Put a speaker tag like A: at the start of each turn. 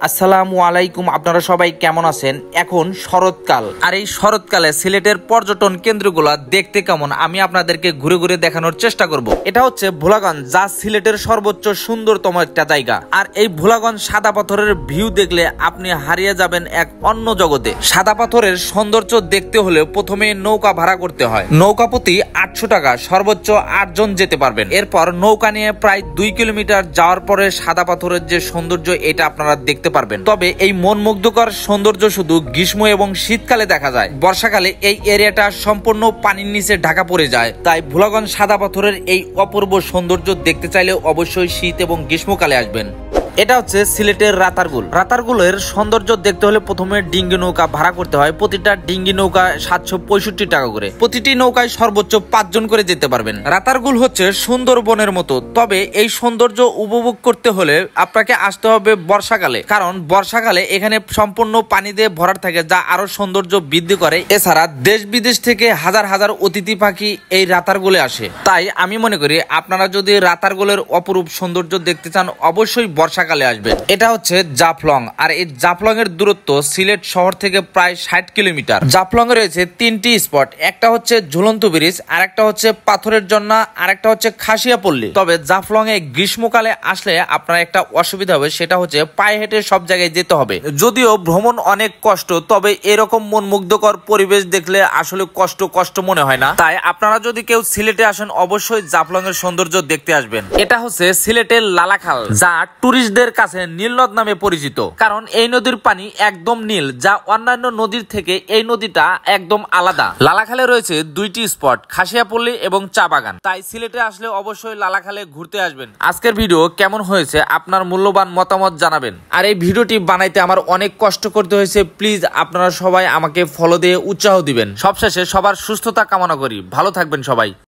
A: আসসালামু আলাইকুম, আপনারা সবাই কেমন আছেন? এখন শরৎকাল, আর এই শরৎকালে সিলেটের পর্যটন কেন্দ্রগুলো দেখতে কেমন আমি আপনাদেরকে ঘুরে ঘুরে দেখানোর চেষ্টা করব। এটা হচ্ছে ভোলাগঞ্জ, যা সিলেটের সর্বোচ্চ সুন্দরতম একটা জায়গা। আর এই ভোলাগঞ্জ সাদা পাথরের ভিউ দেখলে আপনি হারিয়ে যাবেন এক অন্য জগতে। সাদা পাথরের সৌন্দর্য দেখতে হলে প্রথমে নৌকা ভাড়া করতে হয়। নৌকা প্রতি 800 টাকা, সর্বোচ্চ 8 জন যেতে পারবেন। এরপর নৌকা নিয়ে প্রায় 2 কিলোমিটার যাওয়ার পরে সাদা পাথরের যে সৌন্দর্য এটা আপনারা দেখতে পারবেন। তবে এই মনমুগ্ধকর সৌন্দর্য শুধু গ্রীষ্ম এবং শীতকালে দেখা যায়। বর্ষাকালে এই এরিয়াটা সম্পূর্ণ পানির নিচে ঢাকা পড়ে যায়। তাই ভোলাগঞ্জ সাদা পাথরের এই অপূর্ব সৌন্দর্য দেখতে চাইলে অবশ্যই শীত এবং গ্রীষ্মকালে আসবেন। এটা হচ্ছে সিলেটের রাতারগুল। রাতারগুলের সৌন্দর্য দেখতে হলে প্রথমে ডিঙ্গি নৌকা ভাড়া করতে হয়। প্রতিটা ডিঙ্গি নৌকা 765 টাকা করে। প্রতিটি নৌকায় সর্বোচ্চ 5 জন করে যেতে পারবেন। রাতারগুল হচ্ছে সুন্দরবনের মতো, তবে এই সৌন্দর্য উপভোগ করতে হলে আপনাকে আসতে হবে বর্ষাকালে, কারণ বর্ষাকালে এখানে সম্পূর্ণ পানি দিয়ে ভরাট থাকে, যা আরো সৌন্দর্য বৃদ্ধি করে। এছাড়া দেশ বিদেশ থেকে হাজার হাজার অতিথি পাখি এই রাতারগুলে আসে। তাই আমি মনে করি আপনারা যদি রাতারগুলের অপরূপ সৌন্দর্য দেখতে চান অবশ্যই বর্ষাকালে আসবেন। এটা হচ্ছে জাফলং, আর এই জাফলং এর দূরত্ব সিলেট শহর থেকে প্রায় 60 কিলোমিটার। জাফলং এ রয়েছে 3টি স্পট। একটা হচ্ছে ঝুলন্ত ব্রিজ, আর একটা হচ্ছে পাথরের জন্য, আর একটা হচ্ছে খাসিয়াপল্লী। তবে জাফলং এ গ্রীষ্মকালে আসলে আপনার একটা অসুবিধা হবে, সেটা হচ্ছে পায়ে হেঁটে সব জায়গায় যেতে হবে। যদিও ভ্রমণ অনেক কষ্ট, তবে এরকম মন মুগ্ধকর পরিবেশ দেখলে আসলে কষ্ট মনে হয় না। তাই আপনারা যদি কেউ সিলেটে আসেন অবশ্যই জাফলং এর সৌন্দর্য দেখতে আসবেন। এটা হচ্ছে সিলেটের লালাখাল, যা টুরিস্টদের কাছে নীল নদ নামে পরিচিত, কারণ এই নদীর পানি একদম নীল, যা অন্যান্য নদীর থেকে এই নদীটা একদম আলাদা। লালাখালে রয়েছে 2টি স্পট, খাসিয়াপল্লী এবং চা বাগান। তাই সিলেটে আসলে অবশ্যই লালাখালে ঘুরতে আসবেন। আজকের ভিডিও কেমন হয়েছে আপনার মূল্যবান মতামত জানাবেন। আর এই ভিডিওটি বানাইতে আমার অনেক কষ্ট করতে হয়েছে। প্লিজ আপনারা সবাই আমাকে ফলো দিয়ে উৎসাহ দিবেন। সবশেষে সবার সুস্থতা কামনা করি। ভালো থাকবেন সবাই।